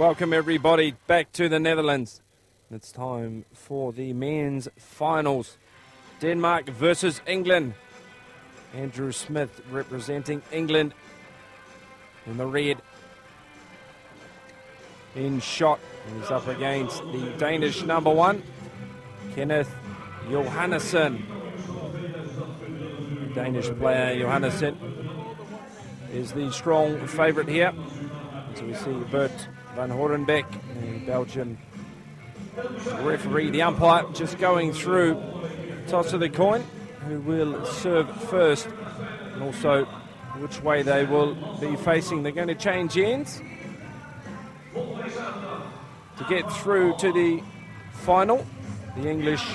Welcome everybody back to the Netherlands. It's time for the men's finals. Denmark versus England. Andrew Smith representing England in the red. In shot, and he's up against the Danish number one, Kenneth Jonnasen. Danish player Jonnasen is the strong favourite here. So we see Bert van Horenbeek, the Belgian referee, the umpire, just going through toss of the coin, who will serve first, and also which way they will be facing. They're going to change ends to get through to the final. The English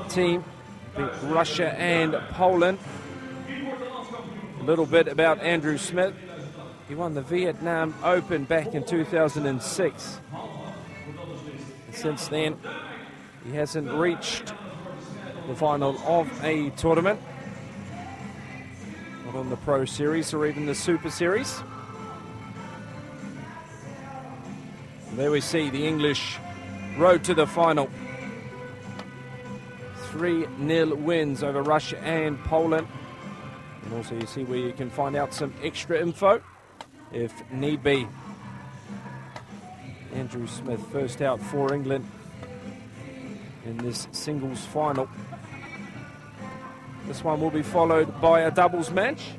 team beat Russia and Poland. A little bit about Andrew Smith. He won the Vietnam Open back in 2006. And since then, he hasn't reached the final of a tournament. Not on the Pro Series or even the Super Series. And there we see the English road to the final. 3-0 wins over Russia and Poland. And also you see where you can find out some extra info if need be. Andrew Smith first out for England in this singles final. This one will be followed by a doubles match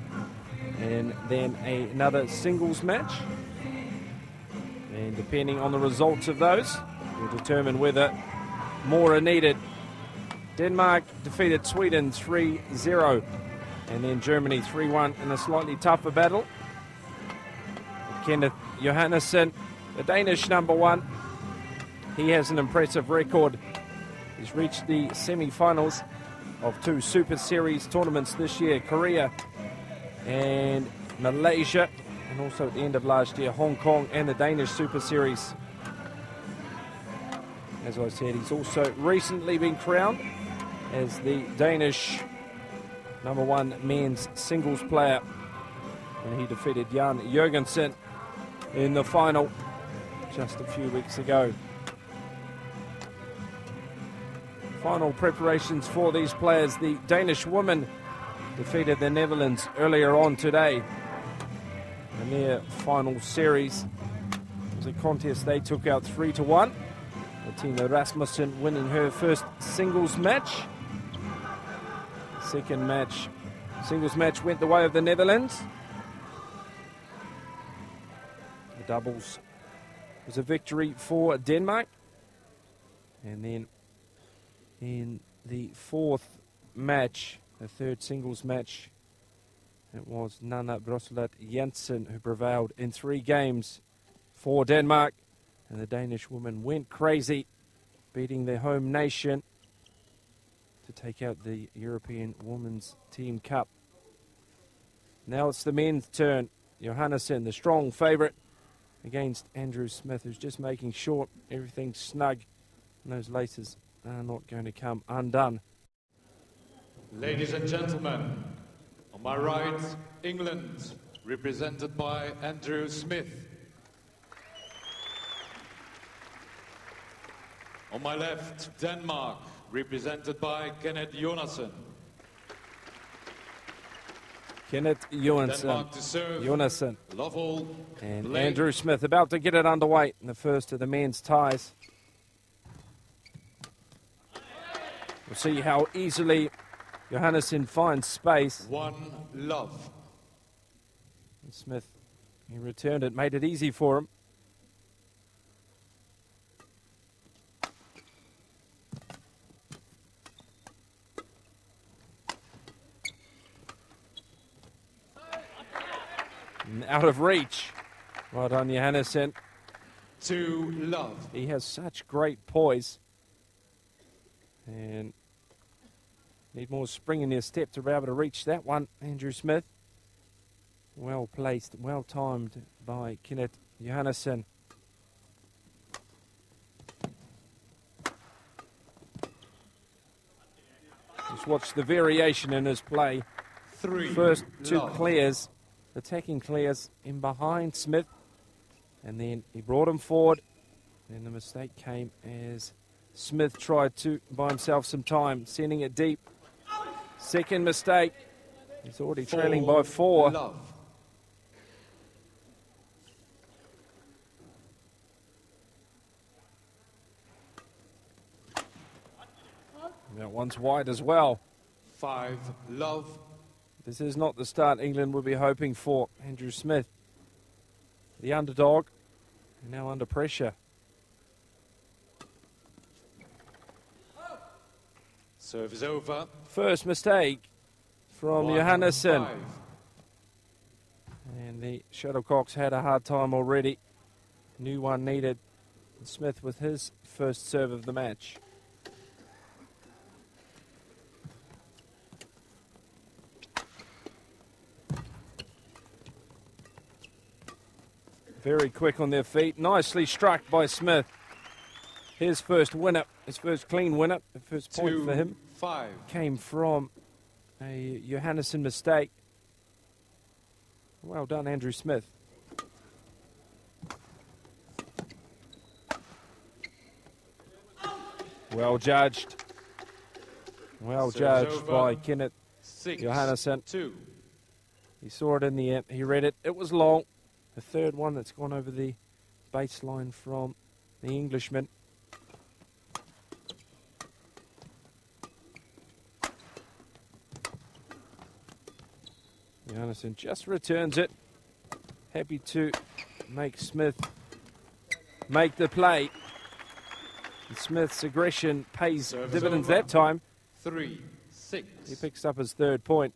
and then another singles match. And depending on the results of those, will determine whether more are needed. Denmark defeated Sweden 3-0 and then Germany 3-1 in a slightly tougher battle. Kenneth Jonnasen, the Danish number one, he has an impressive record. He's reached the semi-finals of 2 Super Series tournaments this year, Korea and Malaysia, and also at the end of last year, Hong Kong and the Danish Super Series. As I said, he's also recently been crowned as the Danish number one men's singles player when he defeated Jan Jørgensen in the final just a few weeks ago. Final preparations for these players. The Danish women defeated the Netherlands earlier on today in their final series. It was a contest they took out 3-1. Tina Rasmussen winning her first singles match. Second match, singles match, went the way of the Netherlands. The doubles was a victory for Denmark. And then in the fourth match, the third singles match, it was Nanna Broslet Jensen who prevailed in 3 games for Denmark. And the Danish women went crazy, beating their home nation to take out the European Women's Team Cup. Now it's the men's turn. Jonnasen, the strong favourite, against Andrew Smith, who's just making sure everything's snug and those laces are not going to come undone. Ladies and gentlemen, on my right, England, represented by Andrew Smith. On my left, Denmark, represented by Kenneth Jonnasen. Kenneth Jonnasen. Lovell, and Blake. Andrew Smith about to get it underway in the first of the men's ties. We'll see how easily Jonnasen finds space. One love. And Smith, he returned it, made it easy for him. And out of reach. Well done, Jonnasen. 2 love. He has such great poise. And need more spring in their step to be able to reach that one. Andrew Smith. Well placed, well timed by Kenneth Jonnasen. Just watch the variation in his play. 3 First 2 love. clears, attacking clears in behind Smith. And then he brought him forward. And the mistake came as Smith tried to buy himself some time, sending it deep. Second mistake. He's already trailing by 4. Love. That one's wide as well. 5 love. This is not the start England would be hoping for. Andrew Smith, the underdog, now under pressure. Serve is over. First mistake from 1, Jonnasen. 5. And the Shuttlecocks had a hard time already. New one needed. Smith with his first serve of the match. Very quick on their feet. Nicely struck by Smith. His first winner, his first clean winner. The first point 2, for him 5. came from a Jonnasen mistake. Well done, Andrew Smith. Well judged. Well Serves judged over. by Kenneth 6, Jonnasen. 2. He saw it in the end. He read it. It was long. The third one that's gone over the baseline from the Englishman. Jonnasen just returns it. Happy to make Smith make the play. And Smith's aggression pays Serves dividends over. that time. 3, 6. He picks up his third point.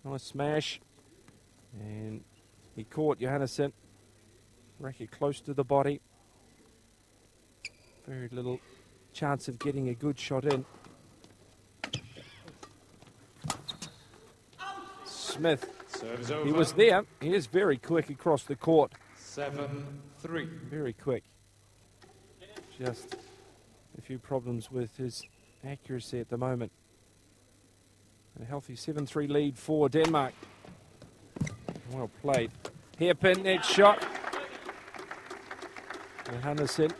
Nice smash. And he caught Jonnasen. Racket close to the body. Very little chance of getting a good shot in. Smith, Serve is over. he was there. He is very quick across the court. 7, 3. Very quick. Just a few problems with his accuracy at the moment. A healthy 7-3 lead for Denmark. Well played. Hairpin, net shot. And Jonnasen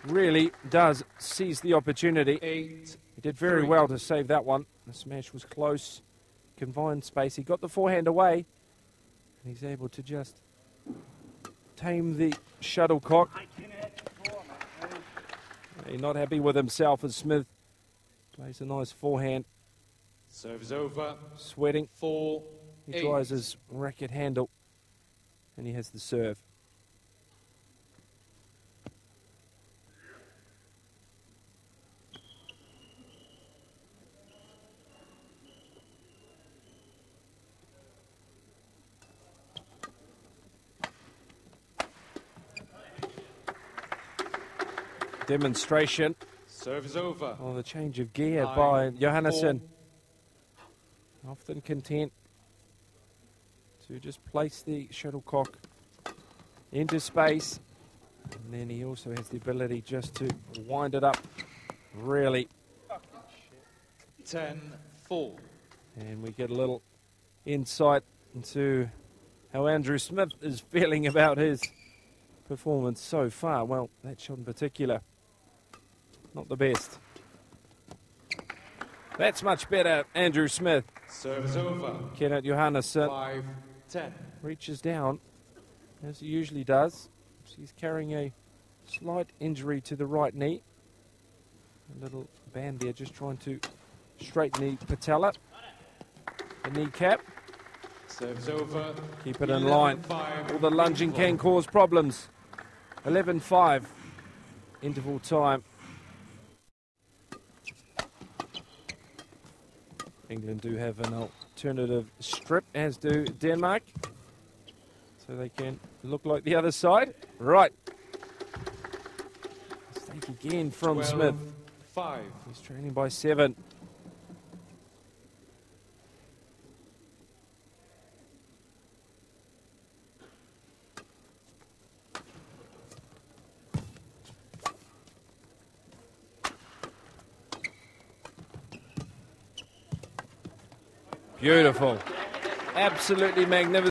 really does seize the opportunity. 8. He did very well to save that one. The smash was close, confined space. He got the forehand away, and he's able to just tame the shuttlecock. He's not happy with himself as Smith plays a nice forehand. Serve is over. Sweating. 4, He 8. tries his racket handle, and he has the serve. Demonstration Serve is over. on the change of gear 9, by Jonnasen. 4. Often content to just place the shuttlecock into space. And then he also has the ability just to wind it up really. 10, 4. And we get a little insight into how Andrew Smith is feeling about his performance so far. Well, that shot in particular, not the best. That's much better, Andrew Smith. Serve is over. Kenneth Jonnasen 5, 10. reaches down, as he usually does. He's carrying a slight injury to the right knee. A little band there, just trying to straighten the patella, the kneecap. Serve is over. Keep it in line. 11-5. All the lunging can cause problems. 11-5, interval time. England do have an alternative strip, as do Denmark. So they can look like the other side. Right. Mistake again from 12, Smith. 5. He's trailing by 7. Beautiful. Absolutely magnificent.